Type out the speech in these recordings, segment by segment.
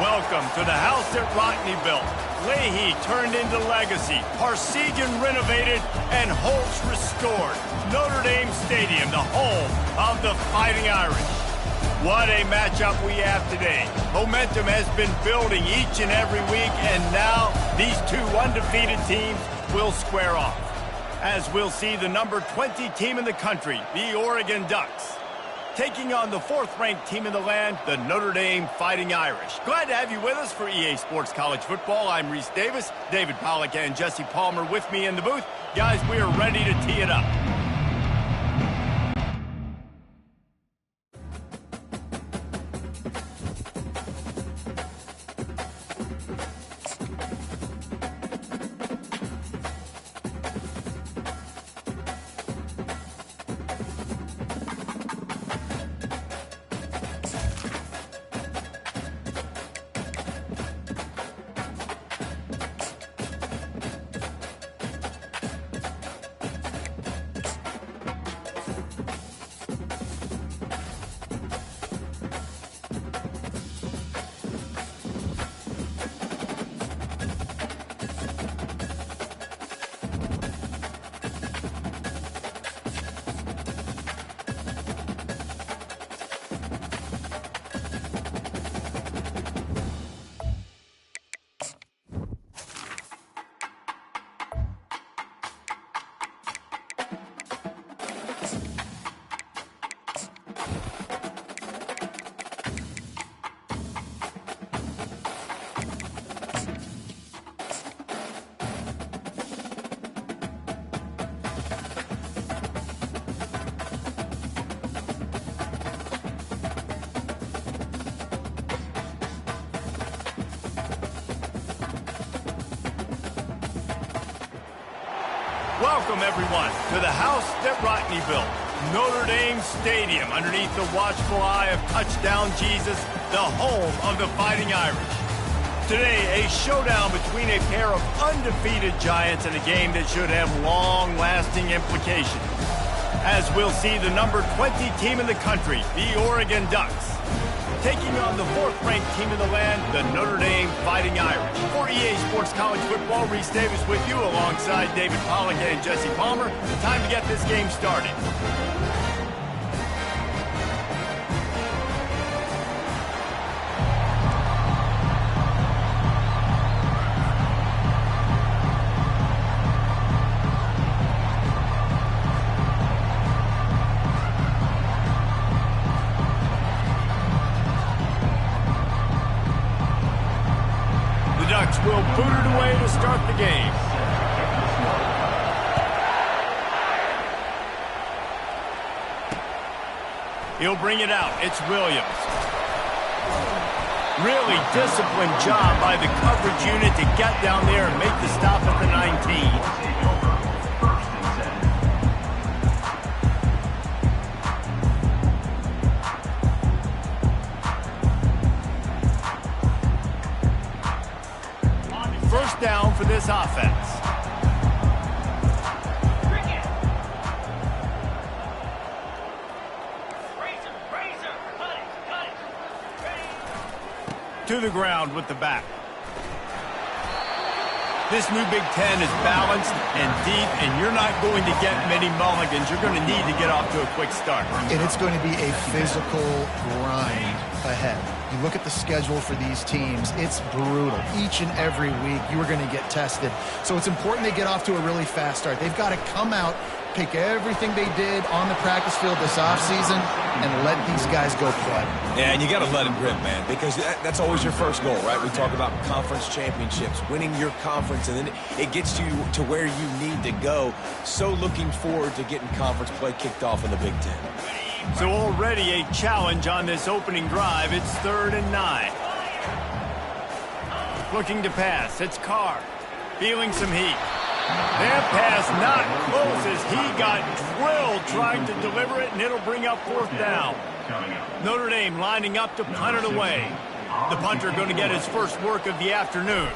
Welcome to the house that Rodney built. Leahy turned into legacy, Parsegian renovated, and Holtz restored. Notre Dame Stadium, the home of the Fighting Irish. What a matchup we have today. Momentum has been building each and every week, and now these two undefeated teams will square off. As we'll see the number 20 team in the country, the Oregon Ducks, taking on the 4th-ranked team in the land, the Notre Dame Fighting Irish. Glad to have you with us for EA Sports College Football. I'm Reese Davis, David Pollack and Jesse Palmer with me in the booth. Guys, we are ready to tee it up. Welcome, everyone, to the house that Rodney built, Notre Dame Stadium, underneath the watchful eye of Touchdown Jesus, the home of the Fighting Irish. Today, a showdown between a pair of undefeated giants in a game that should have long-lasting implications. As we'll see the number 20 team in the country, the Oregon Ducks, taking on the 4th-ranked team in the land, the Notre Dame Fighting Irish. For EA Sports College Football, Reese Davis with you alongside David Pollack and Jesse Palmer. Time to get this game started. Will boot it away to start the game. He'll bring it out. It's Williams. Really disciplined job by the coverage unit to get down there and make the stop at the 19. First down for this offense. To the ground with the back. This new Big Ten is balanced and deep, and you're not going to get many mulligans. You're going to need to get off to a quick start. And it's going to be a physical grind ahead. You look at the schedule for these teams, it's brutal. Each and every week, you are going to get tested. So it's important they get off to a really fast start. They've got to come out, take everything they did on the practice field this offseason, and let these guys go play. Yeah, and you got to let them rip, man, because that's always your first goal, right? We talk about conference championships, winning your conference, and then it gets you to where you need to go. So looking forward to getting conference play kicked off in the Big Ten. So already a challenge on this opening drive. It's 3rd and 9. Looking to pass. It's Carr. Feeling some heat. That pass not close as he got drilled trying to deliver it, and it'll bring up 4th down. Notre Dame lining up to punt it away. The punter going to get his first work of the afternoon.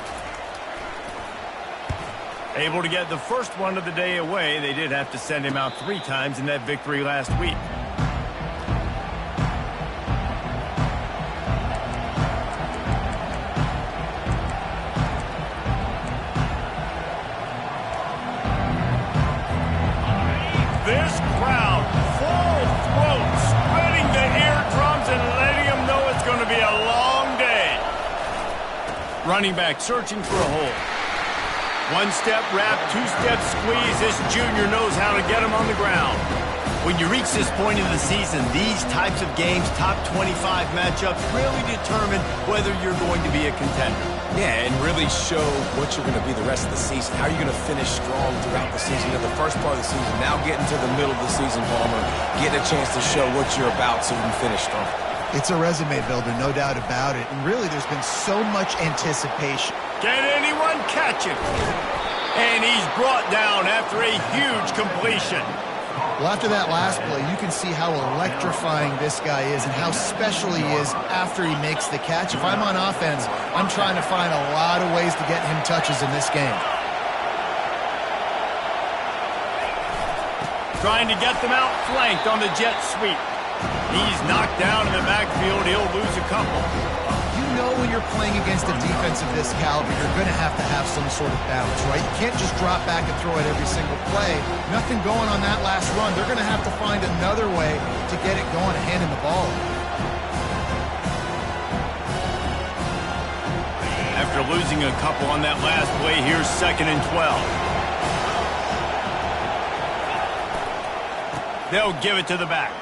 Able to get the first one of the day away. They did have to send him out 3 times in that victory last week. Running back searching for a hole. One-step wrap, two-step squeeze. This junior knows how to get him on the ground. When you reach this point in the season, these types of games, top 25 matchups, really determine whether you're going to be a contender. Yeah, and really show what you're going to be the rest of the season. How are you going to finish strong throughout the season? In the first part of the season, now getting to the middle of the season, Palmer, getting a chance to show what you're about so you can finish strong. It's a resume builder, no doubt about it. And really, there's been so much anticipation. Can anyone catch him? And he's brought down after a huge completion. Well, after that last play, you can see how electrifying this guy is and how special he is after he makes the catch. If I'm on offense, I'm trying to find a lot of ways to get him touches in this game. Trying to get them outflanked on the jet sweep. He's knocked down in the backfield. He'll lose a couple. You know when you're playing against a defense of this caliber, you're going to have some sort of balance, right? You can't just drop back and throw it every single play. Nothing going on that last run. They're going to have to find another way to get it going and handing the ball. After losing a couple on that last play, here's 2nd and 12. They'll give it to the back.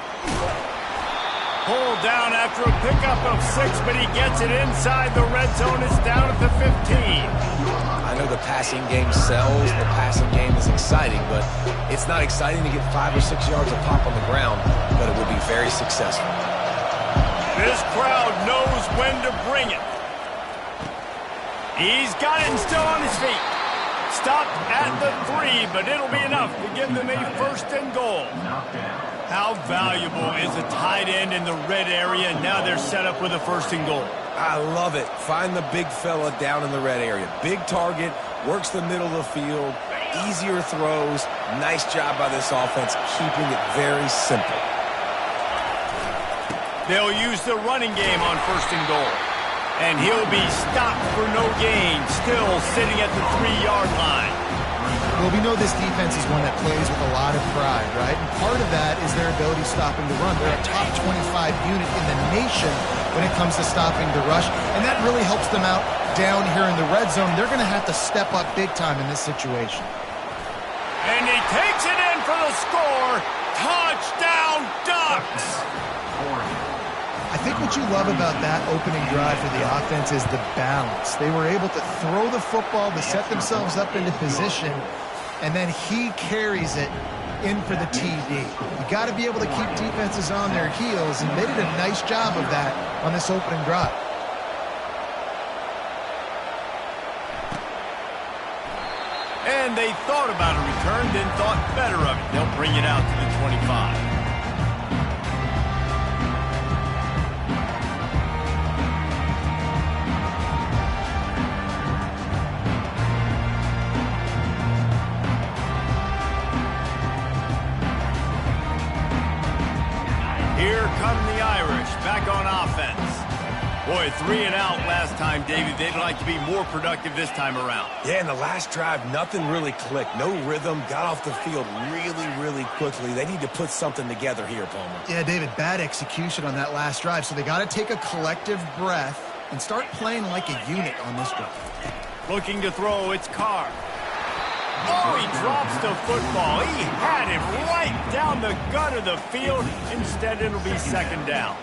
Pulled down after a pickup of 6, but he gets it inside the red zone. It's down at the 15. I know the passing game sells, the passing game is exciting, but it's not exciting to get 5 or 6 yards of pop on the ground, but it will be very successful. This crowd knows when to bring it. He's got it and still on his feet. Stopped at the 3, but it'll be enough to give them a 1st and goal. How valuable is a tight end in the red area? And now they're set up with a 1st and goal. I love it. Find the big fella down in the red area. Big target, works the middle of the field, easier throws. Nice job by this offense, keeping it very simple. They'll use the running game on 1st and goal. And he'll be stopped for no gain, still sitting at the 3-yard line. Well, we know this defense is one that plays with a lot of pride, right? And part of that is their ability stopping the run. They're a top 25 unit in the nation when it comes to stopping the rush, and that really helps them out down here in the red zone. They're going to have to step up big time in this situation. And he takes it in for the score. Touchdown, Ducks! I think what you love about that opening drive for the offense is the balance. They were able to throw the football to set themselves up into position, and then he carries it in for the TD. You got to be able to keep defenses on their heels, and they did a nice job of that on this opening drive. And they thought about a return, then thought better of it. They'll bring it out to the 25. Here come the Irish, back on offense. Boy, 3 and out last time, David. They'd like to be more productive this time around. Yeah, in the last drive, nothing really clicked. No rhythm, got off the field really quickly. They need to put something together here, Palmer. Yeah, David, bad execution on that last drive, so they got to take a collective breath and start playing like a unit on this drive. Looking to throw, it's Carr. Oh, he drops the football. He had him right down the gut of the field. Instead, it'll be 2nd down.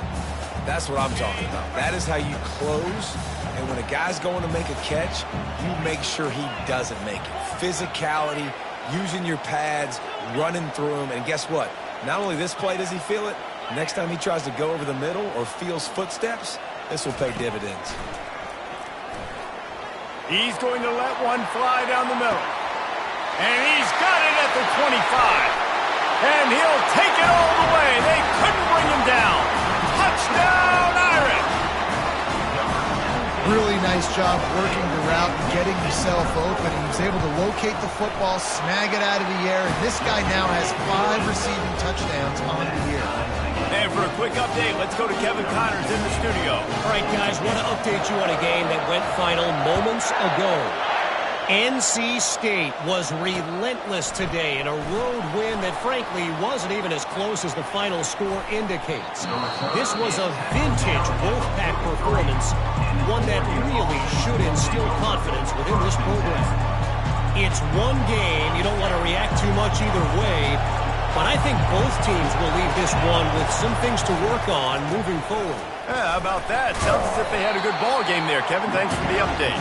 That's what I'm talking about. That is how you close. And when a guy's going to make a catch, you make sure he doesn't make it. Physicality, using your pads, running through him. And guess what? Not only this play does he feel it, next time he tries to go over the middle or feels footsteps, this will pay dividends. He's going to let one fly down the middle. And he's got it at the 25. And he'll take it all the way. They couldn't bring him down. Touchdown, Irish! Really nice job working the route and getting himself open. He was able to locate the football, snag it out of the air, and this guy now has 5 receiving touchdowns on the year. And for a quick update, let's go to Kevin Connors in the studio. All right, guys, want to update you on a game that went final moments ago. NC State was relentless today in a road win that frankly wasn't even as close as the final score indicates. This was a vintage Wolfpack performance, one that really should instill confidence within this program. It's one game, you don't want to react too much either way, but I think both teams will leave this one with some things to work on moving forward. Yeah, how about that? Sounds as if they had a good ball game there, Kevin. Thanks for the update.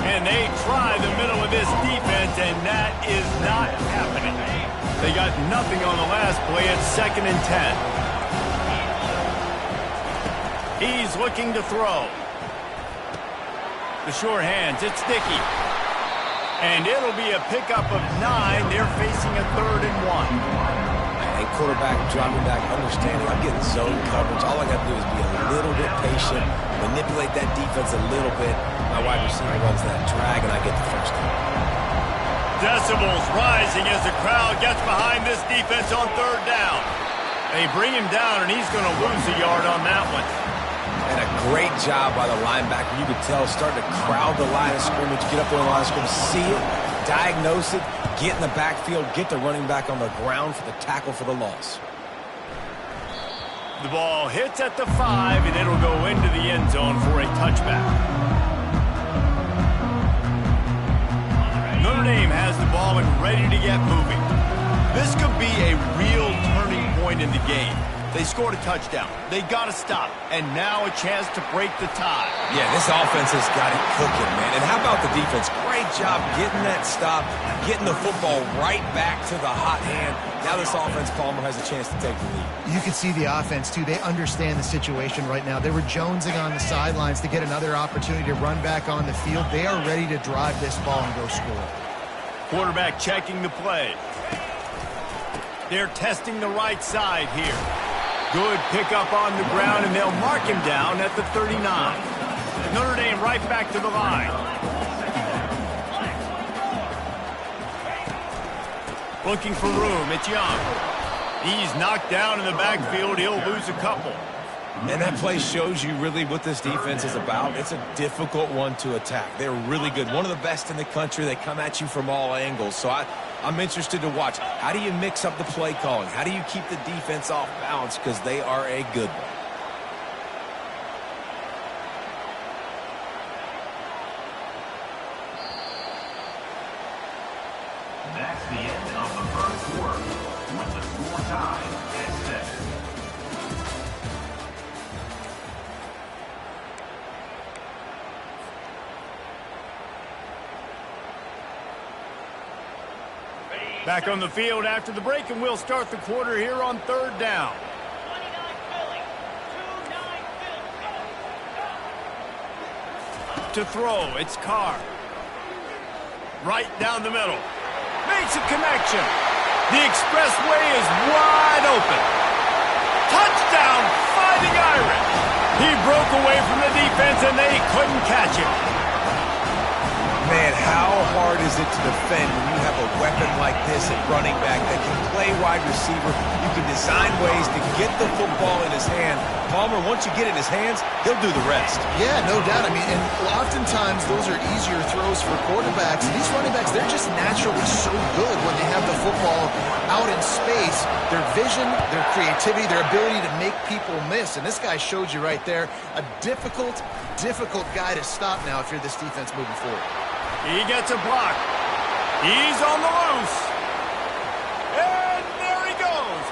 And they try the middle of this defense, and that is not happening. They got nothing on the last play. It's 2nd and 10. He's looking to throw. The sure hands, it's Dickey. And it'll be a pickup of 9. They're facing a 3rd and 1. Hey, quarterback dropping back, understanding I'm getting zone coverage. All I got to do is be a little bit patient, manipulate that defense a little bit. My wide receiver runs that drag, and I get the first down. Decibels rising as the crowd gets behind this defense on 3rd down. They bring him down, and he's going to lose a yard on that one. And a great job by the linebacker. You could tell, starting to crowd the line of scrimmage, get up there on the line of scrimmage, see it, diagnose it, get in the backfield, get the running back on the ground for the tackle for the loss. The ball hits at the 5, and it'll go into the end zone for a touchback. Notre Dame has the ball and ready to get moving. This could be a real turning point in the game. They scored a touchdown. They got to stop. And now a chance to break the tie. Yeah, this offense has got it cooking, man. And how about the defense? Great job getting that stop, getting the football right back to the hot hand. Now this offense, Palmer, has a chance to take the lead. You can see the offense, too. They understand the situation right now. They were jonesing on the sidelines to get another opportunity to run back on the field. They are ready to drive this ball and go score. Quarterback checking the play. They're testing the right side here. Good pickup on the ground, and they'll mark him down at the 39. Notre Dame right back to the line. Looking for room. It's Young. He's knocked down in the backfield. He'll lose a couple. And that play shows you really what this defense is about. It's a difficult one to attack. They're really good. One of the best in the country. They come at you from all angles. So I'm interested to watch. How do you mix up the play calling? How do you keep the defense off balance? Because they are a good one. That's the end of the first quarter, with the score tied at 6. Back on the field after the break, and we'll start the quarter here on 3rd down. To throw, it's Carr. Right down the middle. Makes a connection. The expressway is wide open. Touchdown, Fighting Irish. He broke away from the defense, and they couldn't catch him. Man, how hard is it to defend when you have a weapon like this at running back that can play wide receiver? You can design ways to get the football in his hand. Palmer, once you get it in his hands, he'll do the rest. Yeah, no doubt. I mean, and oftentimes those are easier throws for quarterbacks. These running backs, they're just naturally so good when they have the football out in space. Their vision, their creativity, their ability to make people miss. And this guy showed you right there, a difficult guy to stop now if you're this defense moving forward. He gets a block. He's on the loose. And there he goes.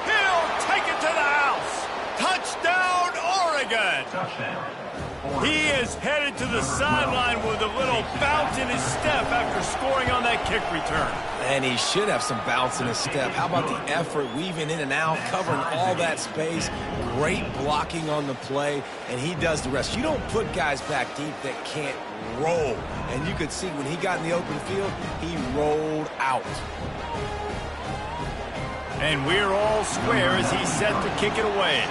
He'll take it to the house. Touchdown, Oregon. Touchdown. He is headed to the sideline with a little bounce in his step after scoring on that kick return. And he should have some bounce in his step. How about the effort, weaving in and out, covering all that space. Great blocking on the play, and he does the rest. You don't put guys back deep that can't roll. And you could see when he got in the open field, he rolled out. And we're all square as he's set to kick it away.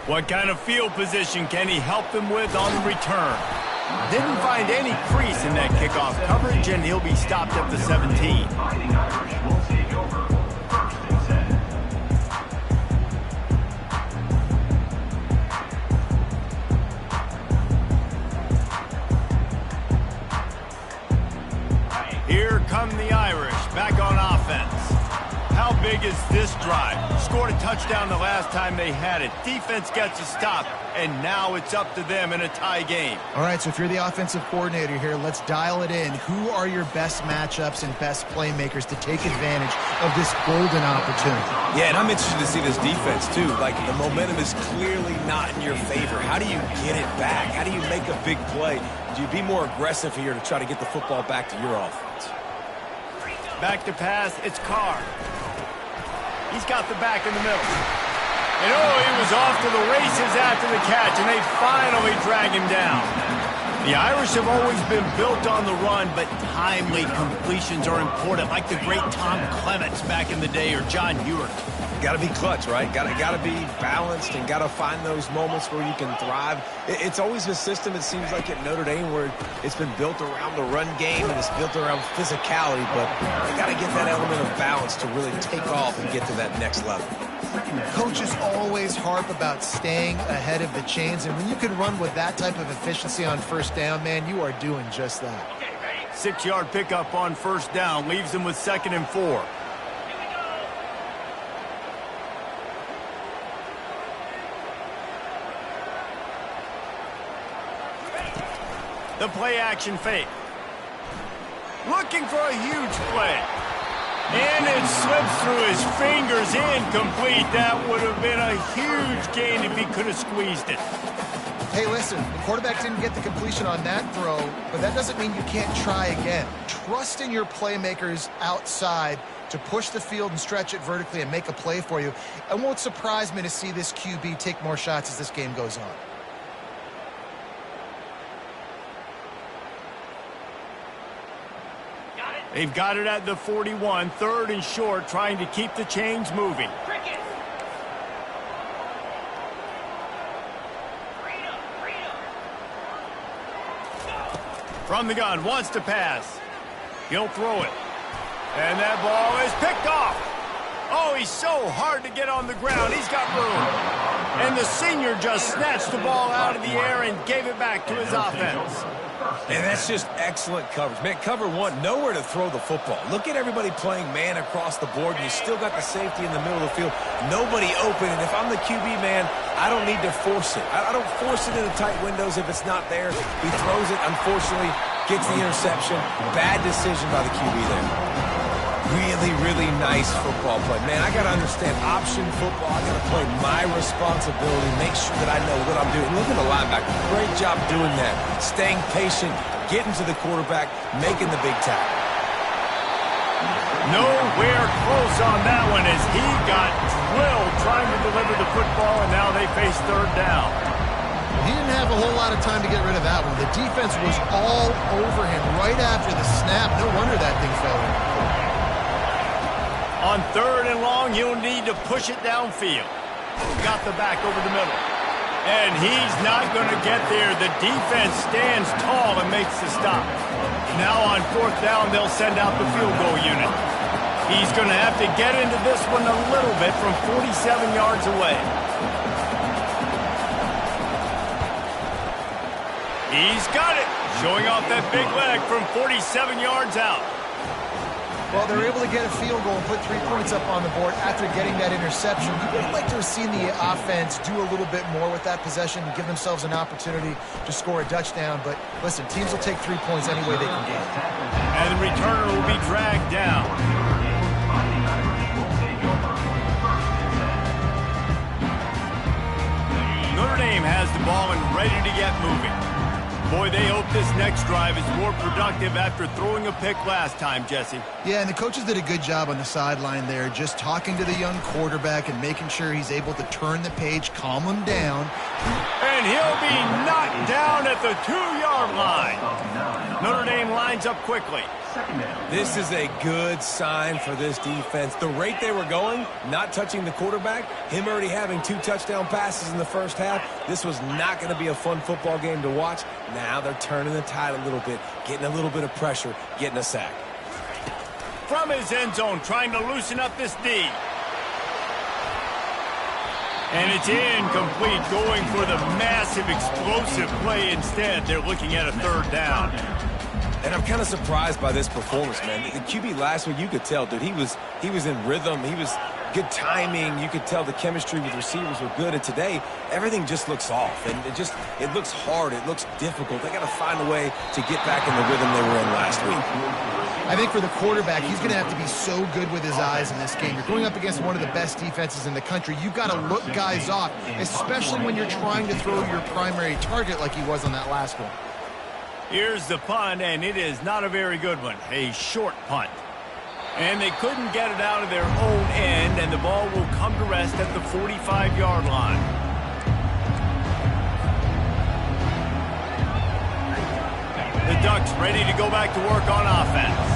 What kind of field position can he help them with on the return? Didn't find any crease in that kickoff coverage, and he'll be stopped at the 17. Here come the Irish, back on offense. How big is this drive? Scored a touchdown the last time they had it. Defense gets a stop, and now it's up to them in a tie game. All right, so if you're the offensive coordinator here, let's dial it in. Who are your best matchups and best playmakers to take advantage of this golden opportunity? Yeah, and I'm interested to see this defense, too. Like, the momentum is clearly not in your favor. How do you get it back? How do you make a big play? Do you be more aggressive here to try to get the football back to your offense? Back to pass, it's Carr. He's got the back in the middle. And oh, he was off to the races after the catch, and they finally drag him down. The Irish have always been built on the run, but timely completions are important, like the great Tom Clements back in the day or John Hewitt. Got to be clutch, right? Got to be balanced and got to find those moments where you can thrive. It's always a system, it seems like, at Notre Dame where it's been built around the run game and it's built around physicality, but they got to get that element of balance to really take off and get to that next level. Coaches always harp about staying ahead of the chains, and when you can run with that type of efficiency on first down, man, you are doing just that. 6-yard pickup on first down leaves them with 2nd and 4. The play-action fake. Looking for a huge play. And it slips through his fingers, incomplete. That would have been a huge gain if he could have squeezed it. Hey, listen, the quarterback didn't get the completion on that throw, but that doesn't mean you can't try again. Trust in your playmakers outside to push the field and stretch it vertically and make a play for you. It won't surprise me to see this QB take more shots as this game goes on. They've got it at the 41, 3rd and short, trying to keep the chains moving. From the gun, wants to pass. He'll throw it. And that ball is picked off. Oh, he's so hard to get on the ground. He's got room. And the senior just snatched the ball out of the air and gave it back to his offense. And that's just excellent coverage. Man, cover one, nowhere to throw the football. Look at everybody playing man across the board. You still got the safety in the middle of the field. Nobody open. And if I'm the QB, man, I don't need to force it. I don't force it into tight windows if it's not there. He throws it, unfortunately, gets the interception. Bad decision by the QB there. Really, really nice football play. Man, I got to understand option football. I got to play my responsibility, make sure that I know what I'm doing. Look at the linebacker. Great job doing that. Staying patient, getting to the quarterback, making the big tackle. Nowhere close on that one as he got drilled trying to deliver the football, and now they face 3rd down. He didn't have a whole lot of time to get rid of that one. The defense was all over him right after the snap. No wonder that thing fell in. On 3rd and long, you'll need to push it downfield. Got the back over the middle. And he's not going to get there. The defense stands tall and makes the stop. Now on 4th down, they'll send out the field goal unit. He's going to have to get into this one a little bit from 47 yards away. He's got it. Showing off that big leg from 47 yards out. Well, they're able to get a field goal and put 3 points up on the board after getting that interception. You would like to have seen the offense do a little bit more with that possession and give themselves an opportunity to score a touchdown. But listen, teams will take 3 points any way they can get it. And the returner will be dragged down. Notre Dame has the ball and ready to get moving. Boy, they hope this next drive is more productive after throwing a pick last time, Jesse. Yeah, and the coaches did a good job on the sideline there, just talking to the young quarterback and making sure he's able to turn the page, calm him down. And he'll be knocked down at the 2-yard line. Notre Dame lines up quickly. This is a good sign for this defense. The rate they were going, not touching the quarterback, him already having 2 touchdown passes in the first half, this was not going to be a fun football game to watch. Now they're turning the tide a little bit, getting a little bit of pressure, getting a sack. From his end zone, trying to loosen up this D. And it's incomplete, going for the massive explosive play instead. They're looking at a 3rd down. And I'm kind of surprised by this performance, man. The QB last week, you could tell, dude, he was in rhythm. He was good timing. You could tell the chemistry with receivers were good. And today, everything just looks off. And it looks hard. It looks difficult. They got to find a way to get back in the rhythm they were in last week. I think for the quarterback, he's going to have to be so good with his eyes in this game. You're going up against one of the best defenses in the country. You've got to look guys off, especially when you're trying to throw your primary target like he was on that last one. Here's the punt, and it is not a very good one. A short punt. And they couldn't get it out of their own end, and the ball will come to rest at the 45-yard line. The Ducks ready to go back to work on offense.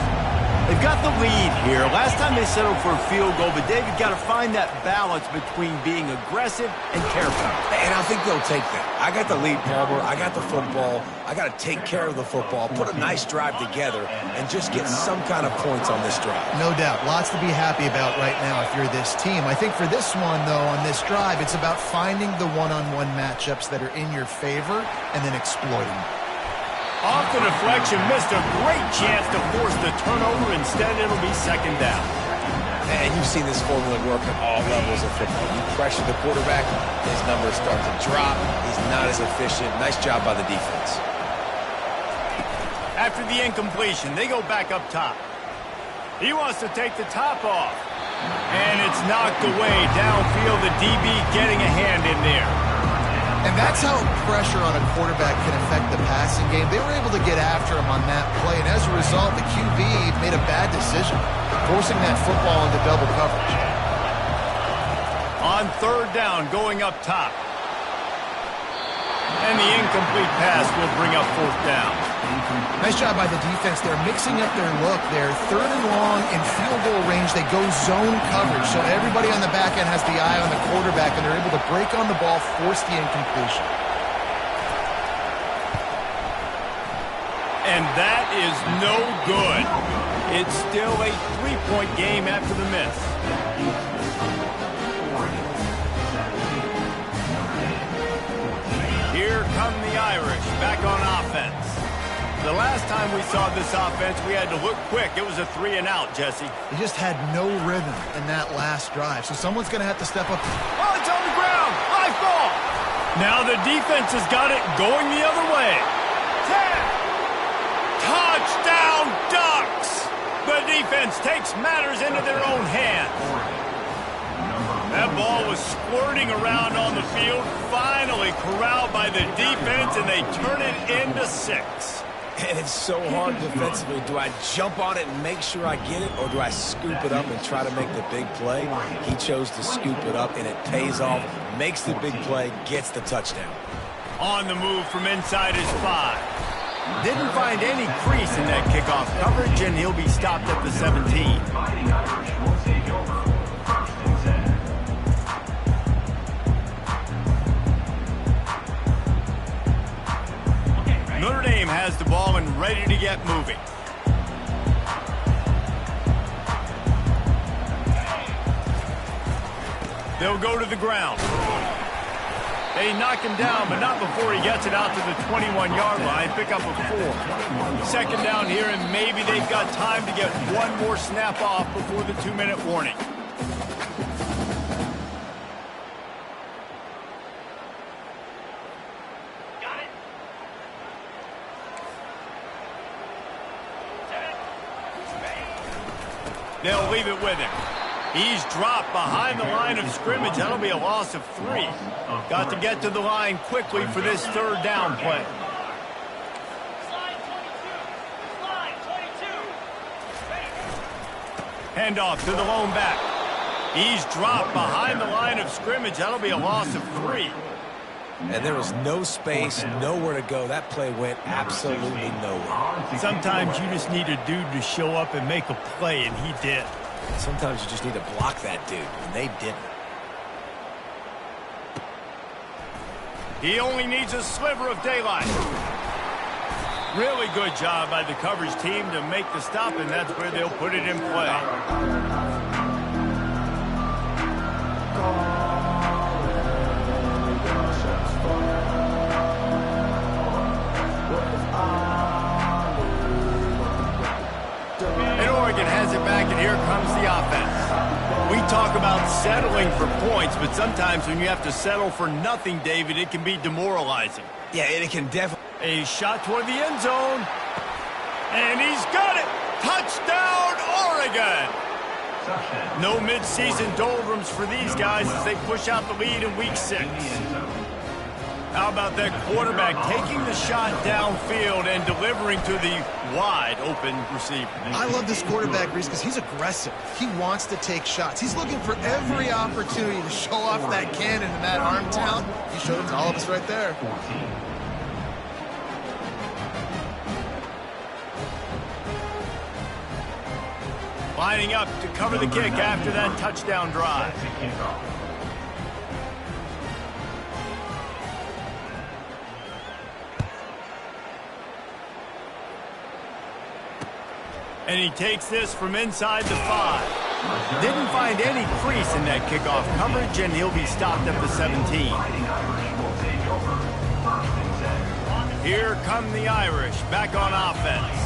They've got the lead here. Last time they settled for a field goal, but Dave, you've got to find that balance between being aggressive and careful. And I think they'll take that. I got the lead, Palmer. I got the football. I got to take care of the football, put a nice drive together, and just get some kind of points on this drive. No doubt. Lots to be happy about right now if you're this team. I think for this one, though, on this drive, it's about finding the one-on-one matchups that are in your favor and then exploiting them. Off the deflection, missed a great chance to force the turnover. Instead, it'll be second down. And you've seen this formula work at all levels of football. You pressure the quarterback, his numbers start to drop. He's not as efficient. Nice job by the defense. After the incompletion, they go back up top. He wants to take the top off. And it's knocked away downfield. The DB getting a hand in there. And that's how pressure on a quarterback can affect the passing game. They were able to get after him on that play, and as a result, the QB made a bad decision, forcing that football into double coverage. On third down, going up top. And the incomplete pass will bring up fourth down. Nice job by the defense. They're mixing up their look. They're third and long in field goal range. They go zone coverage. So everybody on the back end has the eye on the quarterback, and they're able to break on the ball, force the incompletion. And that is no good. It's still a three-point game after the miss. Here come the Irish back on offense. The last time we saw this offense, we had to look quick. It was a 3-and-out, Jesse. He just had no rhythm in that last drive, so someone's going to have to step up. Oh, it's on the ground. High ball. Now the defense has got it going the other way. 10. Touchdown, Ducks. The defense takes matters into their own hands. That ball was squirting around on the field, finally corralled by the defense, and they turn it into 6. And it's so hard defensively. Do I jump on it and make sure I get it, or do I scoop it up and try to make the big play? He chose to scoop it up, and it pays off, makes the big play, gets the touchdown. On the move from inside his 5. Didn't find any crease in that kickoff coverage, and he'll be stopped at the 17. Notre Dame has the ball and ready to get moving. They'll go to the ground. They knock him down, but not before he gets it out to the 21-yard line. Pick up a 4. Second down here, and maybe they've got time to get one more snap off before the 2-minute warning. They'll leave it with him. He's dropped behind the line of scrimmage. That'll be a loss of 3. Got to get to the line quickly for this third down play. Handoff to the lone back. He's dropped behind the line of scrimmage. That'll be a loss of 3. And there was no space, nowhere to go. That play went absolutely nowhere. Sometimes you just need a dude to show up and make a play, and he did. Sometimes you just need to block that dude, and they didn't. He only needs a sliver of daylight. Really good job by the coverage team to make the stop, and that's where they'll put it in play. and has it back, and here comes the offense. We talk about settling for points, but sometimes when you have to settle for nothing, David, it can be demoralizing. Yeah, it can definitely. A shot toward the end zone. And he's got it! Touchdown, Oregon! No mid-season doldrums for these guys as they push out the lead in Week 6. How about that quarterback taking the shot downfield and delivering to the wide-open receiver? I love this quarterback, Reese, because he's aggressive. He wants to take shots. He's looking for every opportunity to show off that cannon and that arm talent. He showed it to all of us right there. Lining up to cover the kick after that touchdown drive. And he takes this from inside the 5. Didn't find any crease in that kickoff coverage, and he'll be stopped at the 17. Here come the Irish, back on offense.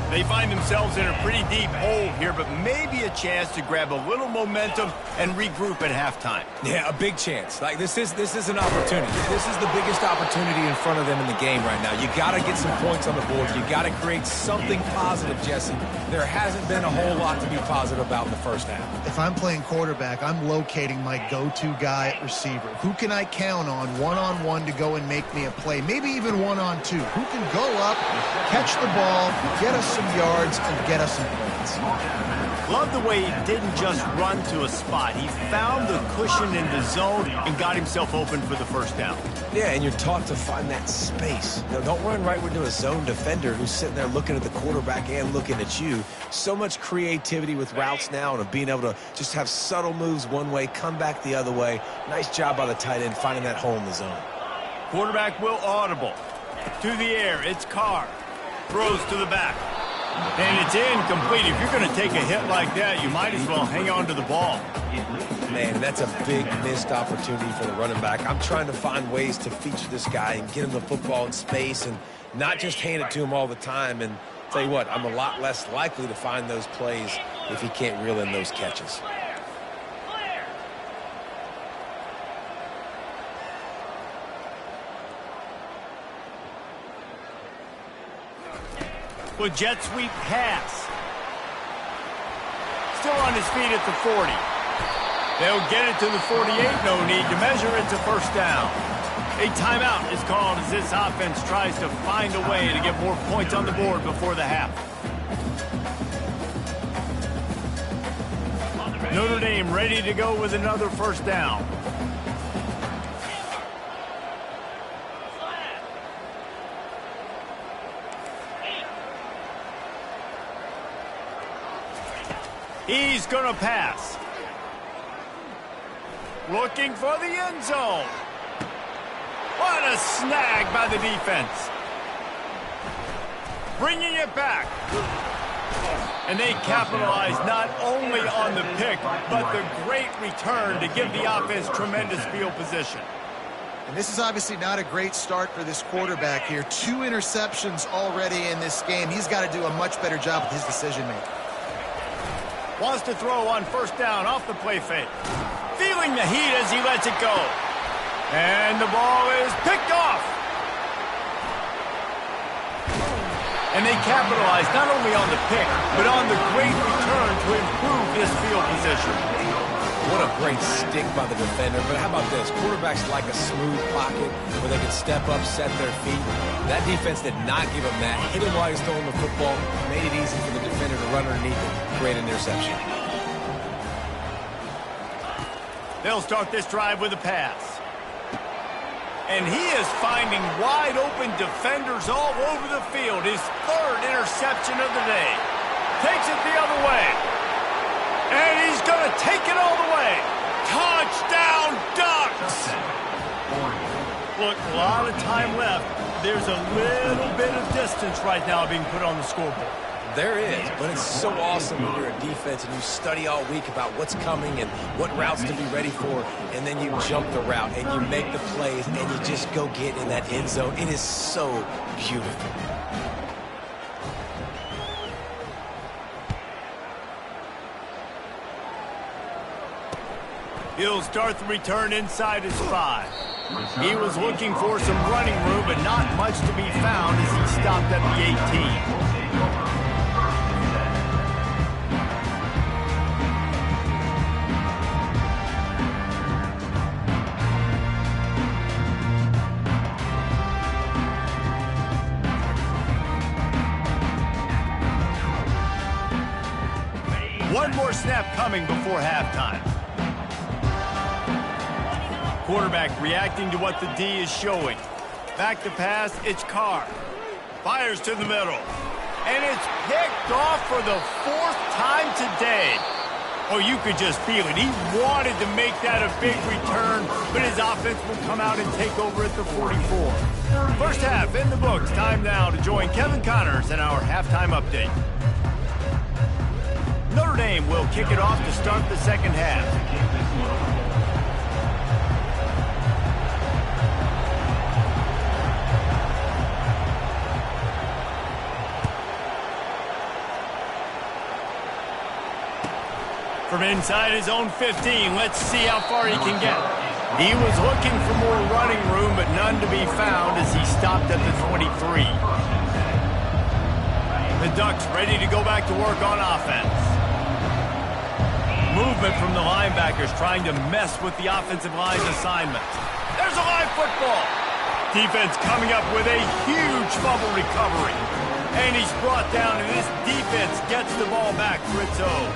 They find themselves in a pretty deep hole here, but maybe a chance to grab a little momentum and regroup at halftime. Yeah, a big chance. Like, this is an opportunity. This is the biggest opportunity in front of them in the game right now. You got to get some points on the board. You got to create something positive, Jesse. There hasn't been a whole lot to be positive about in the first half. If I'm playing quarterback, I'm locating my go-to guy at receiver. Who can I count on one-on-one to go and make me a play? Maybe even one-on-two. Who can go up, catch the ball, get us some yards, and get us some points. Love the way he didn't just run to a spot. He found the cushion in the zone and got himself open for the first down. Yeah, and you're taught to find that space. No, don't run right into a zone defender who's sitting there looking at the quarterback and looking at you. So much creativity with routes now and of being able to just have subtle moves one way, come back the other way. Nice job by the tight end finding that hole in the zone. Quarterback will audible. To the air, it's Carr. Throws to the back. And it's incomplete. If you're going to take a hit like that, you might as well hang on to the ball. Man, that's a big missed opportunity for the running back. I'm trying to find ways to feature this guy and get him the football in space and not just hand it to him all the time. And tell you what, I'm a lot less likely to find those plays if he can't reel in those catches. With jet sweep pass. Still on his feet at the 40. They'll get it to the 48. No need to measure. It's a first down. A timeout is called as this offense tries to find a way to get more points on the board before the half. Notre Dame ready to go with another first down. He's going to pass. Looking for the end zone. What a snag by the defense. Bringing it back. And they capitalize not only on the pick, but the great return to give the offense tremendous field position. And this is obviously not a great start for this quarterback here. 2 interceptions already in this game. He's got to do a much better job with his decision-making. Wants to throw on first down off the play fake. Feeling the heat as he lets it go. And the ball is picked off. And they capitalize not only on the pick, but on the great return to improve this field position. What a great stick by the defender. But how about this? Quarterbacks like a smooth pocket where they can step up, set their feet. That defense did not give him that. Hit him while he's throwing the football. Made it easy for the defender to run underneath it. Great interception. They'll start this drive with a pass. And he is finding wide open defenders all over the field. His 3rd interception of the day. Takes it the other way. And he's going to take it all the way. Touchdown, Ducks! Look, a lot of time left. There's a little bit of distance right now being put on the scoreboard. There is, but it's so awesome when you're a defense and you study all week about what's coming and what routes to be ready for, and then you jump the route and you make the plays and you just go get in that end zone. It is so beautiful. He'll start the return inside his 5. He was looking for some running room, but not much to be found as he stopped at the 18. One more snap coming before halftime. Quarterback reacting to what the D is showing. Back to pass, it's Carr. Fires to the middle. And it's picked off for the 4th time today. Oh, you could just feel it. He wanted to make that a big return, but his offense will come out and take over at the 44. First half in the books. Time now to join Kevin Connors in our halftime update. Notre Dame will kick it off to start the second half. From inside his own 15, let's see how far he can get. He was looking for more running room, but none to be found as he stopped at the 23. The Ducks ready to go back to work on offense. Movement from the linebackers trying to mess with the offensive line's assignments. There's a live football. Defense coming up with a huge fumble recovery. And he's brought down, and this defense gets the ball back for its own.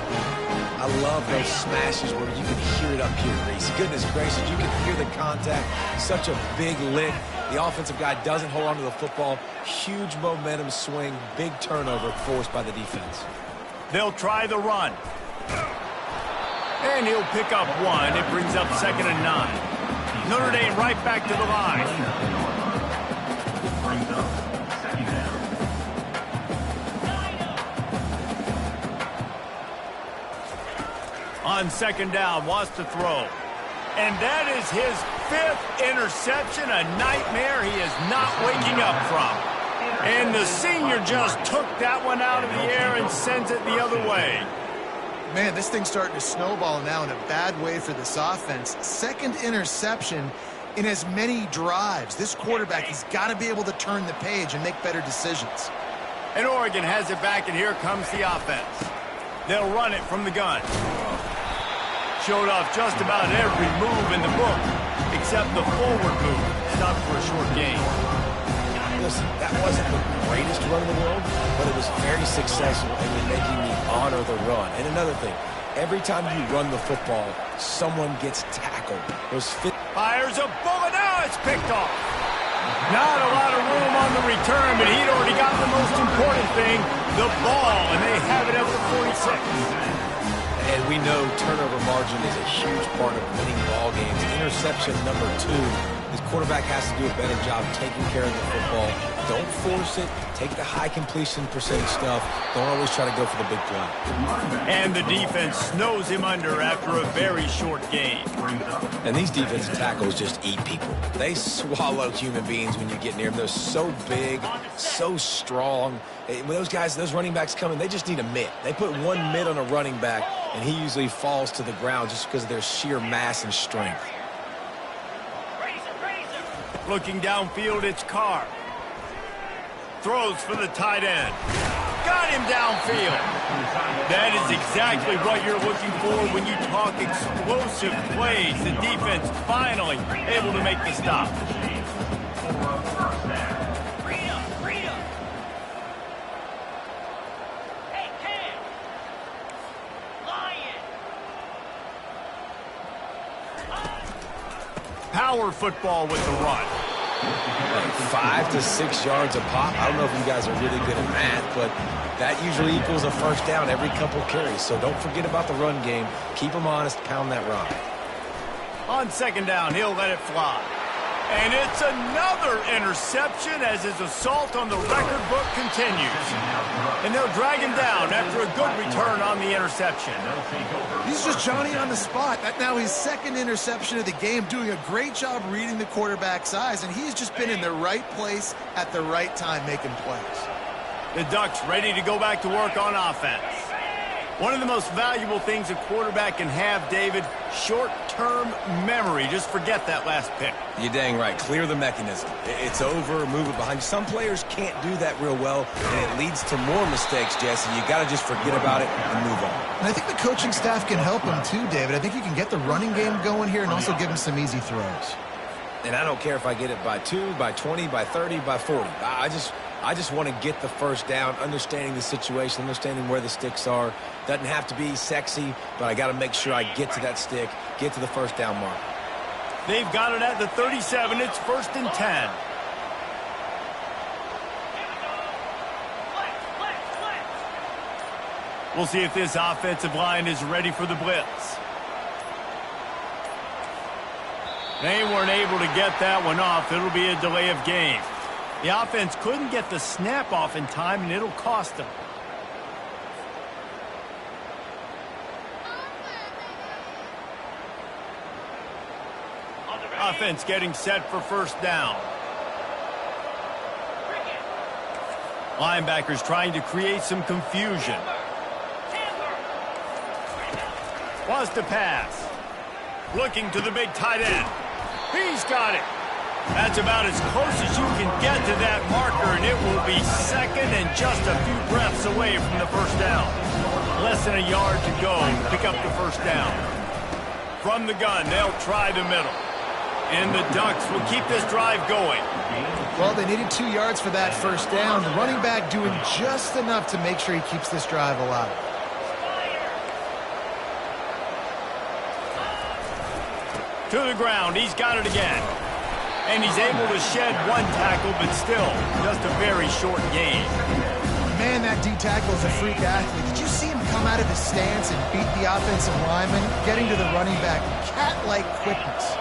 I love those smashes where you can hear it up here, Reese. Goodness gracious, you can hear the contact. Such a big lick. The offensive guy doesn't hold on to the football. Huge momentum swing. Big turnover forced by the defense. They'll try the run. And he'll pick up 1. It brings up 2nd and 9. Notre Dame right back to the line. On 2nd down, wants to throw. And that is his 5th interception, a nightmare he is not waking up from. And the senior just took that one out of the air and sends it the other way. Man, this thing's starting to snowball now in a bad way for this offense. 2nd interception in as many drives. This quarterback has got to be able to turn the page and make better decisions. And Oregon has it back, and here comes the offense. They'll run it from the gun. Showed off just about every move in the book, except the forward move. Stopped for a short gain. Listen, that wasn't the greatest run in the world, but it was very successful, and you're making me honor the run. And another thing, every time you run the football, someone gets tackled. Fires a bullet. Now it's picked off. Not a lot of room on the return, but he'd already got the most important thing, the ball, and they have it at the 46. And we know turnover margin is a huge part of winning ball games. Interception number 2. His quarterback has to do a better job taking care of the football. Don't force it. Take the high completion percentage stuff. Don't always try to go for the big play. And the defense snows him under after a very short game. And these defensive tackles just eat people. They swallow human beings when you get near them. They're so big, so strong. When those guys, those running backs come in, they just need a mitt. They put 1 mitt on a running back, and he usually falls to the ground just because of their sheer mass and strength. Looking downfield, it's Carr. Throws for the tight end. Got him downfield. That is exactly what you're looking for when you talk explosive plays. The defense finally able to make the stop. Power football with the run. 5 to 6 yards a pop. I don't know if you guys are really good at math, but that usually equals a first down every couple carries. So don't forget about the run game. Keep them honest. Pound that rock. On 2nd down, he'll let it fly. And it's another interception as his assault on the record book continues. And they'll drag him down after a good return on the interception. He's just Johnny on the spot. That's now his 2nd interception of the game, doing a great job reading the quarterback's eyes, and he's just been in the right place at the right time making plays. The Ducks ready to go back to work on offense. One of the most valuable things a quarterback can have, David, short-term memory. Just forget that last pick. You're dang right. Clear the mechanism. It's over, move it behind you. Some players can't do that real well, and it leads to more mistakes, Jesse. You got to just forget about it and move on. And I think the coaching staff can help him too, David. I think you can get the running game going here and also give him some easy throws. And I don't care if I get it by 2, by 20, by 30, by 40. I just want to get the first down, understanding the situation, understanding where the sticks are. Doesn't have to be sexy, but I got to make sure I get to that stick, get to the first down mark. They've got it at the 37. It's 1st and 10. We'll see if this offensive line is ready for the blitz. They weren't able to get that one off. It'll be a delay of game. The offense couldn't get the snap off in time, and it'll cost them. Offense getting set for first down. Linebackers trying to create some confusion. Wants to pass. Looking to the big tight end. He's got it. That's about as close as you can get to that marker, and it will be second and just a few breaths away from the first down. Less than a yard to go to pick up the first down. From the gun, they'll try the middle. And the Ducks will keep this drive going. Well, they needed 2 yards for that first down. The running back doing just enough to make sure he keeps this drive alive. To the ground, he's got it again. And he's able to shed one tackle, but still, just a very short gain. Man, that D-tackle is a freak athlete. Did you see him come out of his stance and beat the offensive lineman, getting to the running back? Cat-like quickness.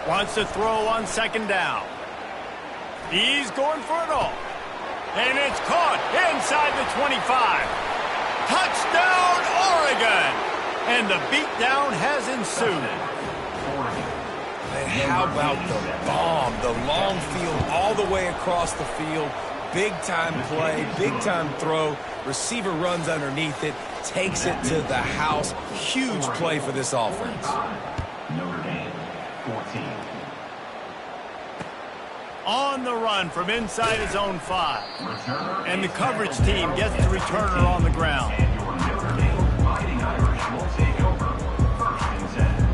Wants to throw on second down. He's going for it all. And it's caught inside the 25. Touchdown, Oregon! And the beatdown has ensued. And how about the bomb? The long field all the way across the field. Big-time play, big-time throw. Receiver runs underneath it, takes it to the house. Huge play for this offense. Notre Dame, 14. On the run from inside his own 5. And the coverage team gets the returner on the ground. And your Notre Dame Fighting Irish will take over. 1st and 10.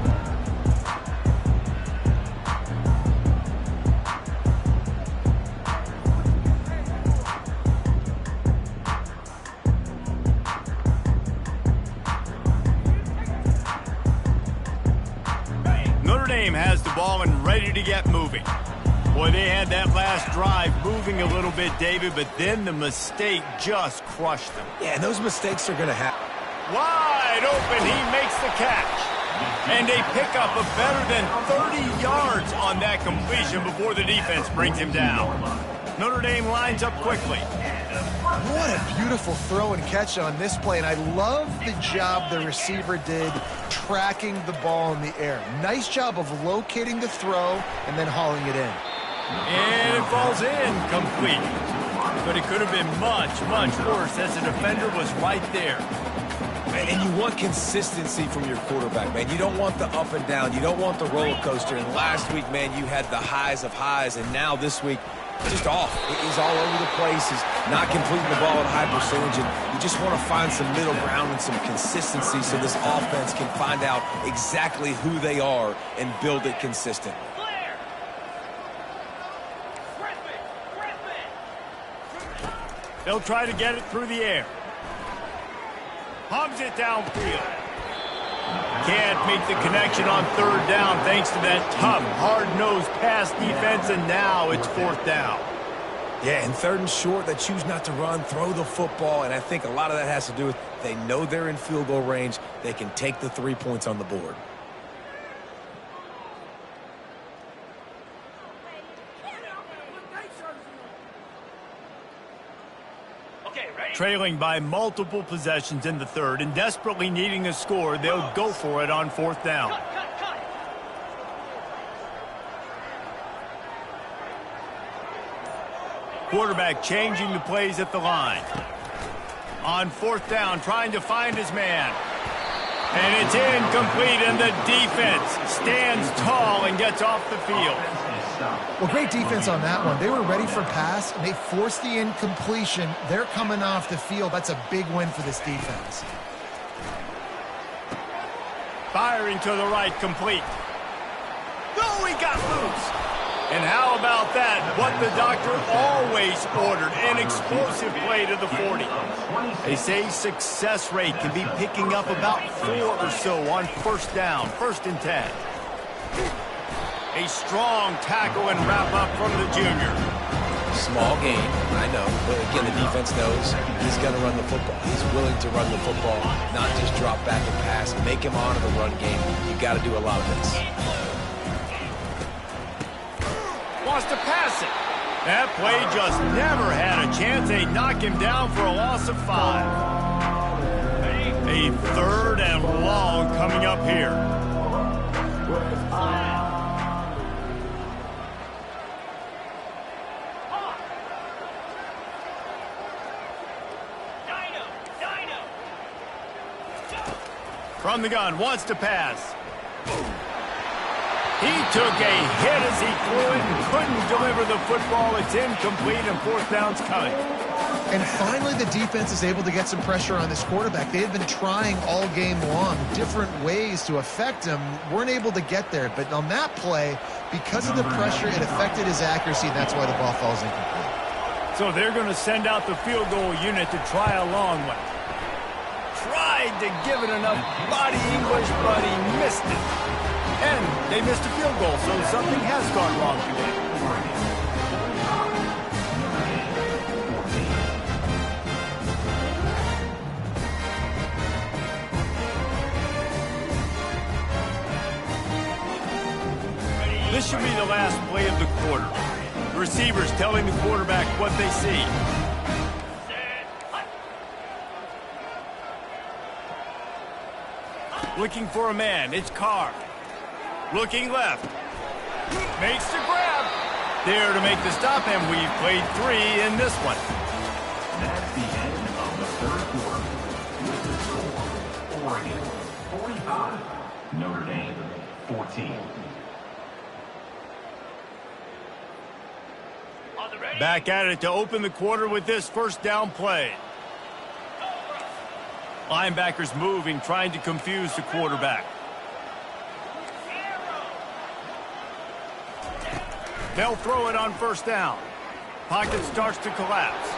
Notre Dame has the ball and ready to get moving. Boy, they had that last drive moving a little bit, David, but then the mistake just crushed them. Yeah, and those mistakes are going to happen. Wide open, he makes the catch. And they pick up a better than 30 yards on that completion before the defense brings him down. Notre Dame lines up quickly. What a beautiful throw and catch on this play, and I love the job the receiver did tracking the ball in the air. Nice job of locating the throw and then hauling it in. And it falls in, complete. But it could have been much, much worse as the defender was right there. And you want consistency from your quarterback, man. You don't want the up and down. You don't want the roller coaster. And last week, man, you had the highs of highs, and now this week, just off. He's all over the place. He's not completing the ball at a high percentage, and you just want to find some middle ground and some consistency so this offense can find out exactly who they are and build it consistent. They'll try to get it through the air. Hogs it downfield. Can't make the connection on third down thanks to that tough, hard-nosed pass defense, and now it's 4th down. Yeah, and 3rd and short, they choose not to run, throw the football, and I think a lot of that has to do with they know they're in field goal range. They can take the 3 points on the board. Trailing by multiple possessions in the 3rd and desperately needing a score, they'll go for it on 4th down. Quarterback changing the plays at the line. On fourth down, trying to find his man. And it's incomplete, and the defense stands tall and gets off the field. Well, great defense on that one. They were ready for pass, and they forced the incompletion. They're coming off the field. That's a big win for this defense. Firing to the right, complete. No, he got loose. And how about that? What the doctor always ordered, an explosive play to the 40. They say success rate can be picking up about 4 or so on first down, 1st and 10. A strong tackle and wrap up from the junior. Small gain, I know, but again, the defense knows he's going to run the football. He's willing to run the football, not just drop back and pass, make him honor the run game. You got to do a lot of this. Wants to pass it. That play just never had a chance. They knock him down for a loss of 5. A 3rd and long coming up here. From the gun, wants to pass. He took a hit as he threw it and couldn't deliver the football. It's incomplete, and 4th down's coming. And finally, the defense is able to get some pressure on this quarterback. They had been trying all game long, different ways to affect him. Weren't able to get there. But on that play, because of the pressure, it affected his accuracy, and that's why the ball falls incomplete. So they're going to send out the field goal unit to try a long one. Tried to give it enough body English, but he missed it. And they missed a field goal, so something has gone wrong today. This should be the last play of the quarter. The receivers telling the quarterback what they see. Looking for a man, it's Carr. Looking left. Makes the grab. There to make the stop, and we've played 3 in this one. That's the end of the 3rd quarter. With the score, Oregon 45, Notre Dame 14. Back at it to open the quarter with this 1st down play. Linebackers moving, trying to confuse the quarterback. They'll throw it on 1st down. Pocket starts to collapse.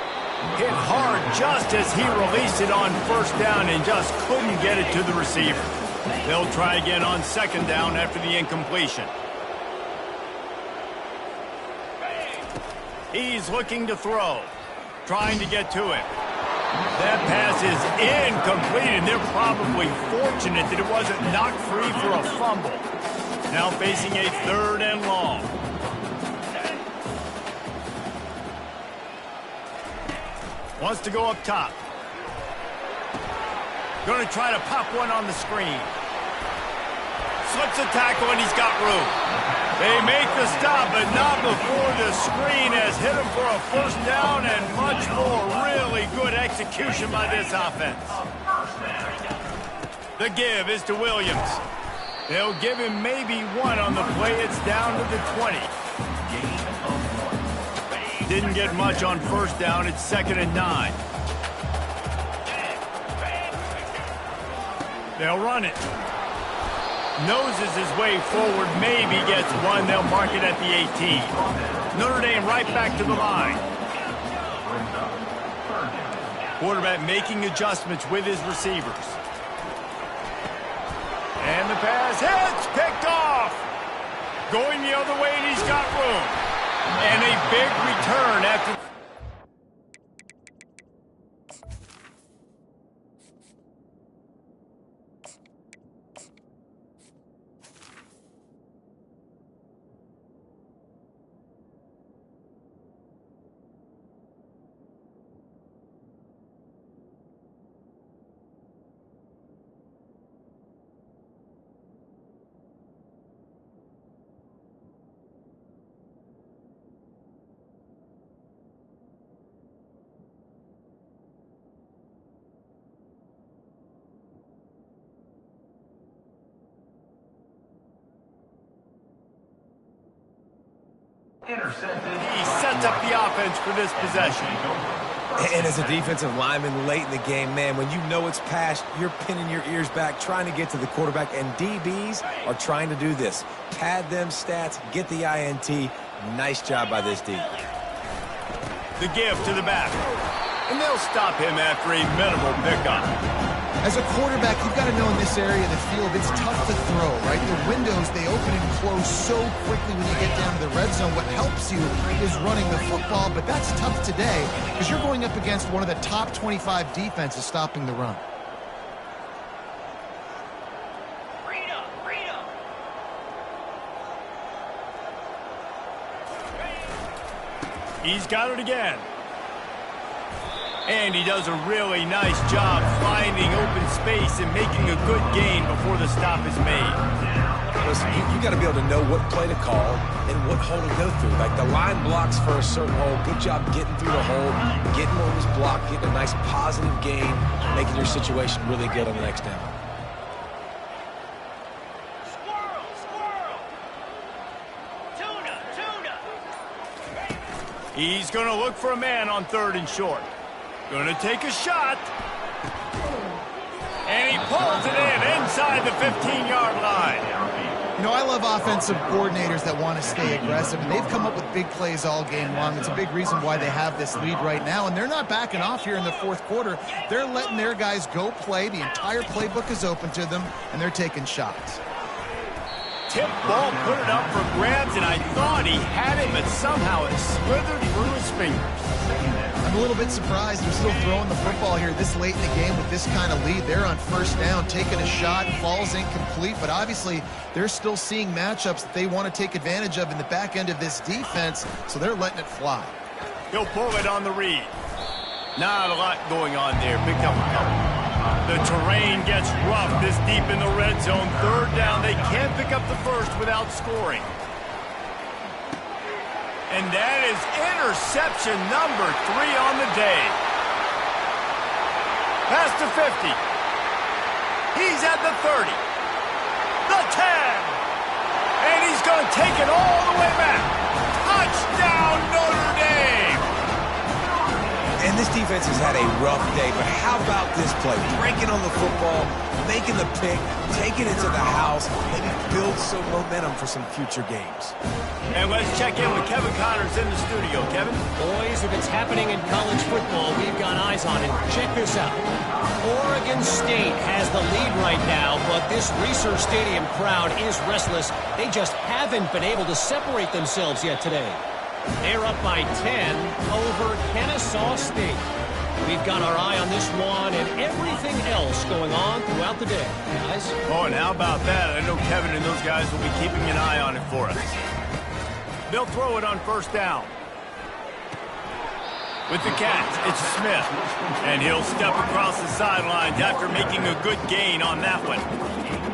Hit hard just as he released it on 1st down and just couldn't get it to the receiver. They'll try again on 2nd down after the incompletion. He's looking to throw, trying to get to it. That pass is incomplete, and they're probably fortunate that it wasn't knocked free for a fumble. Now facing a 3rd and long. Wants to go up top. Going to try to pop one on the screen. Slips a tackle, and he's got room. They make the stop, but not before the screen has hit him for a 1st down, and much more. Really good execution by this offense. The give is to Williams. They'll give him maybe 1 on the play. It's down to the 20. Didn't get much on 1st down. It's 2nd and 9. They'll run it. Noses his way forward, maybe gets 1. They'll mark it at the 18. Notre Dame right back to the line. Quarterback making adjustments with his receivers. And the pass hits, picked off. Going the other way, and he's got room. And a big return after... Intercepted. He sets up the offense for this possession. And as a defensive lineman late in the game, man, when you know it's past, you're pinning your ears back, trying to get to the quarterback, and DBs are trying to do this. Pad them stats, get the INT. Nice job by this D. The give to the back. And they'll stop him after a minimal pickup. As a quarterback, you've got to know in this area of the field, it's tough to throw, right? The windows, they open and close so quickly when you get down to the red zone. What helps you is running the football, but that's tough today because you're going up against one of the top 25 defenses stopping the run. He's got it again. And he does a really nice job finding open space and making a good gain before the stop is made. Listen, you got to be able to know what play to call and what hole to go through. Like the line blocks for a certain hole. Good job getting through the hole, getting what was blocked, getting a nice positive gain, making your situation really good on the next down. He's going to look for a man on 3rd and short. Going to take a shot. And he pulls it in inside the 15-yard line. You know, I love offensive coordinators that want to stay aggressive, and they've come up with big plays all game long. It's a big reason why they have this lead right now, and they're not backing off here in the 4th quarter. They're letting their guys go play. The entire playbook is open to them, and they're taking shots. Tip ball, put it up for grabs, and I thought he had it, but somehow it slithered through his fingers. I'm a little bit surprised they're still throwing the football here this late in the game with this kind of lead. They're on 1st down, taking a shot, falls incomplete, but obviously they're still seeing matchups that they want to take advantage of in the back end of this defense, so they're letting it fly. He'll pull it on the read. Not a lot going on there. Picked up a couple. The terrain gets rough this deep in the red zone. 3rd down, they can't pick up the first without scoring. And that is interception number 3 on the day. Pass to 50. He's at the 30. The 10. And he's going to take it all the way back. Touchdown, Notre Dame. And this defense has had a rough day, but how about this play? Breaking on the football, making the pick, taking it to the house, maybe build some momentum for some future games. And let's check in with Kevin Connors in the studio. Kevin? Boys, if it's happening in college football, we've got eyes on it. Check this out. Oregon State has the lead right now, but this Research Stadium crowd is restless. They just haven't been able to separate themselves yet today. They're up by 10 over Kennesaw State. We've got our eye on this one and everything else going on throughout the day, guys. Oh, and how about that? I know Kevin and those guys will be keeping an eye on it for us. They'll throw it on 1st down. With the catch, it's Smith. And he'll step across the sidelines after making a good gain on that one.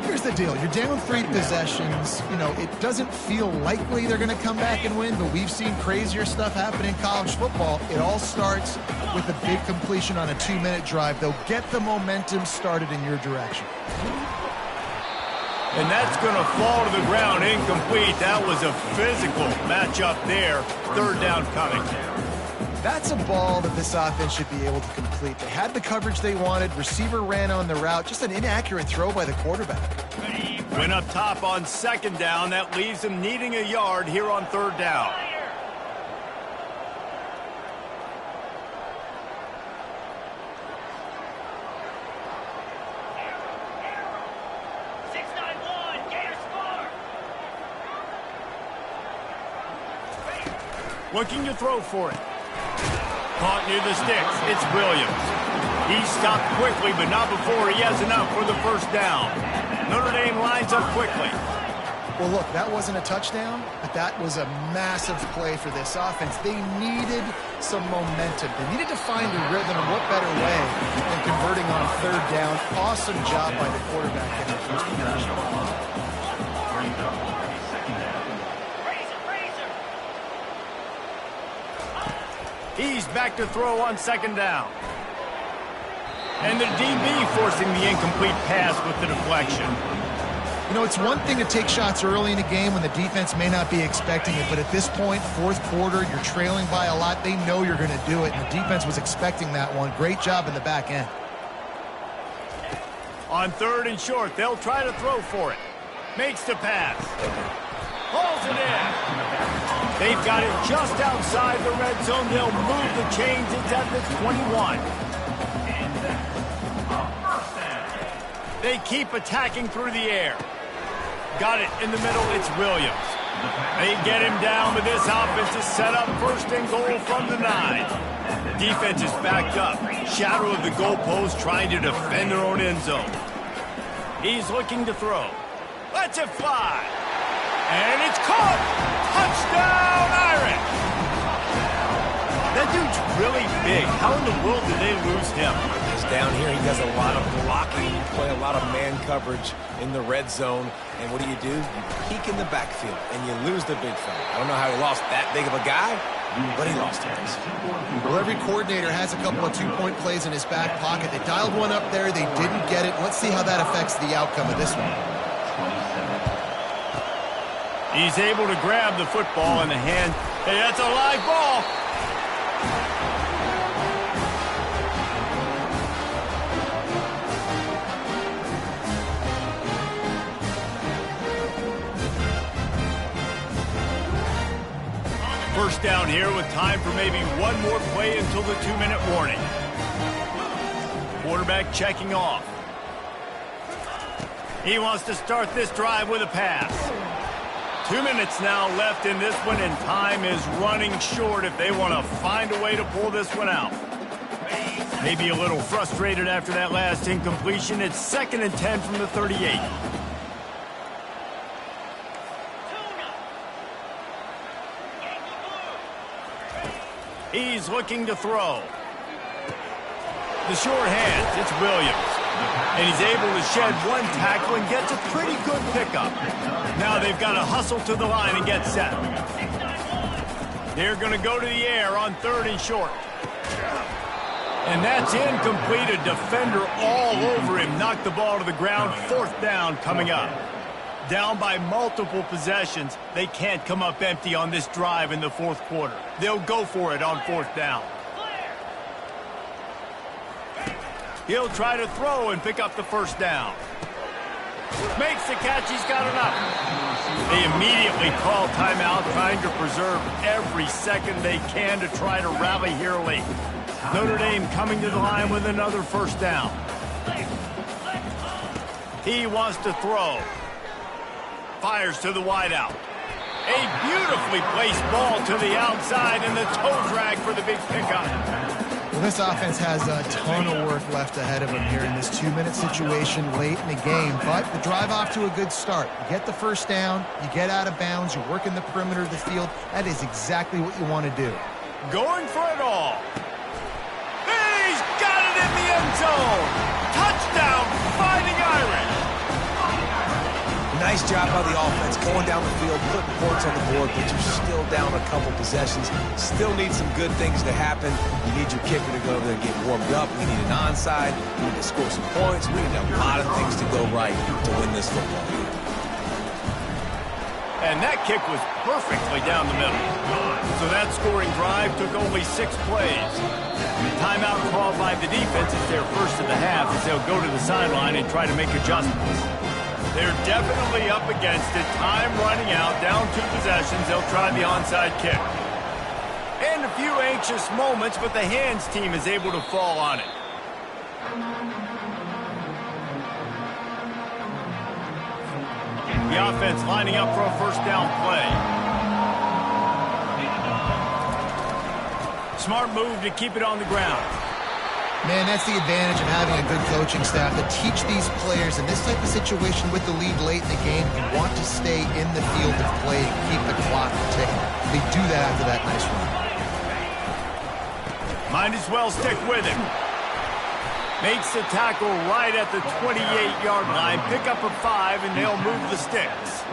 Here's the deal. You're down 3 possessions. You know, it doesn't feel likely they're going to come back and win, but we've seen crazier stuff happen in college football. It all starts with a big completion on a 2-minute drive. They'll get the momentum started in your direction. And that's going to fall to the ground incomplete. That was a physical matchup there. 3rd down coming. That's a ball that this offense should be able to complete. They had the coverage they wanted. Receiver ran on the route. Just an inaccurate throw by the quarterback. Went up top on 2nd down. That leaves them needing a yard here on 3rd down. Looking to throw for it. Caught near the sticks. It's Williams. He stopped quickly, but not before he has enough for the 1st down. Notre Dame lines up quickly. Well, look, that wasn't a touchdown, but that was a massive play for this offense. They needed some momentum. They needed to find a rhythm, and what better way than converting on 3rd down. Awesome job by the quarterback in the first possession. He's back to throw on 2nd down. And the DB forcing the incomplete pass with the deflection. You know, it's one thing to take shots early in a game when the defense may not be expecting it, but at this point, fourth quarter, you're trailing by a lot. They know you're going to do it, and the defense was expecting that one. Great job in the back end. On 3rd and short, they'll try to throw for it. Makes the pass. Pulls it in. They've got it just outside the red zone. They'll move the chains. It's at the 21. They keep attacking through the air. Got it in the middle. It's Williams. They get him down, but this offense is set up 1st and goal from the 9. Defense is backed up. Shadow of the goalpost trying to defend their own end zone. He's looking to throw. Lets it fly. And it's caught. Touchdown, Irish. That dude's really big. How in the world did they lose him? He's down here. He does a lot of blocking. You play a lot of man coverage in the red zone. And what do? You peek in the backfield, and you lose the big fella. I don't know how he lost that big of a guy, but he lost him. Well, every coordinator has a couple of two-point plays in his back pocket. They dialed one up there. They didn't get it. Let's see how that affects the outcome of this one. He's able to grab the football in the hand. Hey, that's a live ball. First down here with time for maybe one more play until the 2-minute warning. Quarterback checking off. He wants to start this drive with a pass. 2 minutes now left in this one, and time is running short if they want to find a way to pull this one out. Maybe a little frustrated after that last incompletion. It's 2nd and 10 from the 38. He's looking to throw. The short hands, it's Williams. And he's able to shed one tackle and gets a pretty good pickup. Now they've got to hustle to the line and get set. They're going to go to the air on 3rd and short. And that's incomplete. A defender all over him. Knocked the ball to the ground. 4th down coming up. Down by multiple possessions. They can't come up empty on this drive in the 4th quarter. They'll go for it on 4th down. He'll try to throw and pick up the 1st down. Makes the catch. He's got enough. They immediately call timeout, trying to preserve every second they can to try to rally here late. Notre Dame coming to the line with another 1st down. He wants to throw. Fires to the wideout. A beautifully placed ball to the outside, and the toe drag for the big pickup. Well, this offense has a ton of work left ahead of them here in this 2-minute situation late in the game, but the drive off to a good start. You get the 1st down, you get out of bounds, you're working the perimeter of the field. That is exactly what you want to do. Going for it all. He's got it in the end zone. Touchdown, Fighting Irish. Nice job by the offense, going down the field, putting points on the board, but you're still down a couple possessions. Still need some good things to happen. You need your kicker to go over there and get warmed up. We need an onside. We need to score some points. We need a lot of things to go right to win this football game. And that kick was perfectly down the middle. So that scoring drive took only 6 plays. Timeout called by the defense is their first of the half, as they'll go to the sideline and try to make adjustments. They're definitely up against it. Time running out, down 2 possessions. They'll try the onside kick. And a few anxious moments, but the hands team is able to fall on it. The offense lining up for a 1st down play. Smart move to keep it on the ground. Man, that's the advantage of having a good coaching staff to teach these players in this type of situation with the lead late in the game. You want to stay in the field of play and keep the clock ticking. They do that after that nice run. Might as well stick with him. Makes the tackle right at the 28-yard line. Pick up a 5, and they'll move the sticks.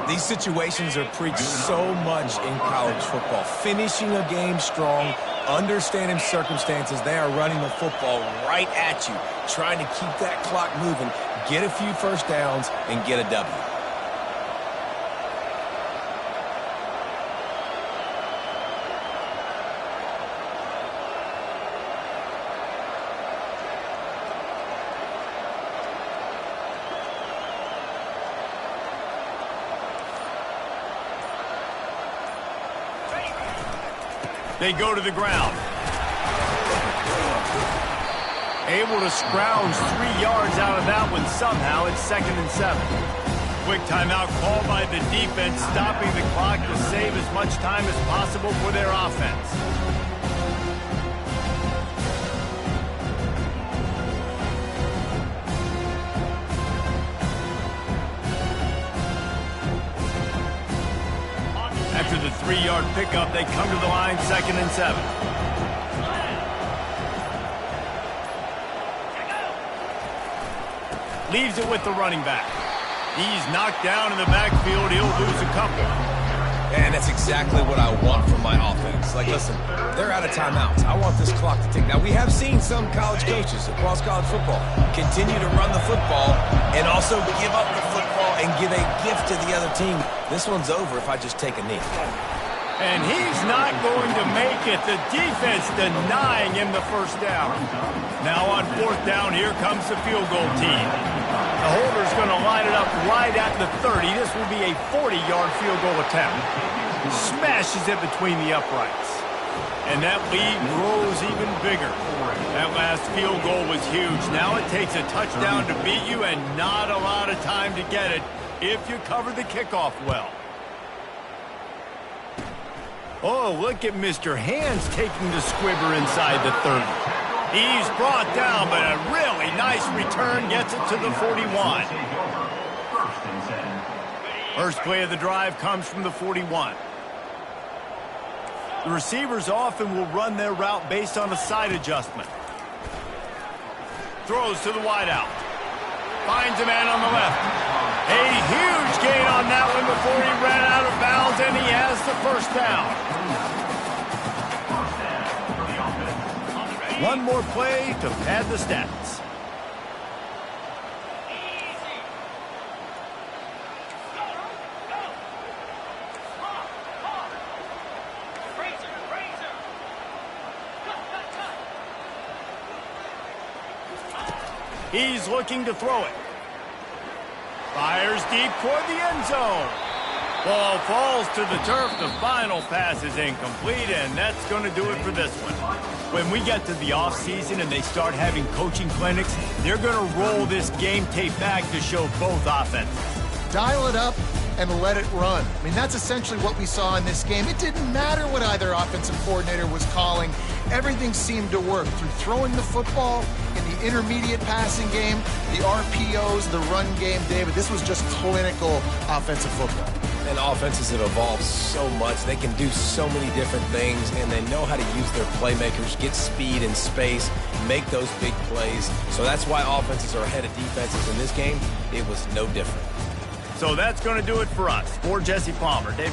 These situations are preached so much in college football. Finishing a game strong, understanding circumstances. They are running the football right at you, trying to keep that clock moving, get a few first downs, and get a W. They go to the ground. Able to scrounge 3 yards out of that one somehow. It's 2nd and 7. Quick timeout called by the defense, stopping the clock to save as much time as possible for their offense. After the 3-yard pickup, they come to the line, 2nd and 7. Leaves it with the running back. He's knocked down in the backfield. He'll lose a couple. And that's exactly what I want from my offense. Like, listen, they're out of timeouts. I want this clock to tick. Now, we have seen some college coaches across college football continue to run the football and also give up the football and give a gift to the other team. This one's over if I just take a knee. And he's not going to make it. The defense denying him the first down. Now on 4th down, here comes the field goal team. The holder's going to line it up right at the 30. This will be a 40-yard field goal attempt. Smashes it between the uprights. And that lead grows even bigger. That last field goal was huge. Now it takes a touchdown to beat you and not a lot of time to get it if you cover the kickoff well. Oh, look at Mr. Hands taking the squibber inside the 30. He's brought down, but a really nice return gets it to the 41. First play of the drive comes from the 41. The receivers often will run their route based on a side adjustment. Throws to the wideout. Finds a man on the left. A huge gain on that one before he ran out of bounds, and he has the first down. One more play to pad the stats. He's looking to throw it. Fires deep toward the end zone. Ball falls to the turf. The final pass is incomplete, and that's going to do it for this one. When we get to the offseason and they start having coaching clinics, they're going to roll this game tape back to show both offenses. Dial it up and let it run. I mean, that's essentially what we saw in this game. It didn't matter what either offensive coordinator was calling. Everything seemed to work through throwing the football, in the intermediate passing game, the RPOs, the run game. David, this was just clinical offensive football. And offenses have evolved so much. They can do so many different things, and they know how to use their playmakers, get speed and space, make those big plays. So that's why offenses are ahead of defenses in this game. It was no different. So that's going to do it for us. For Jesse Palmer, Dave.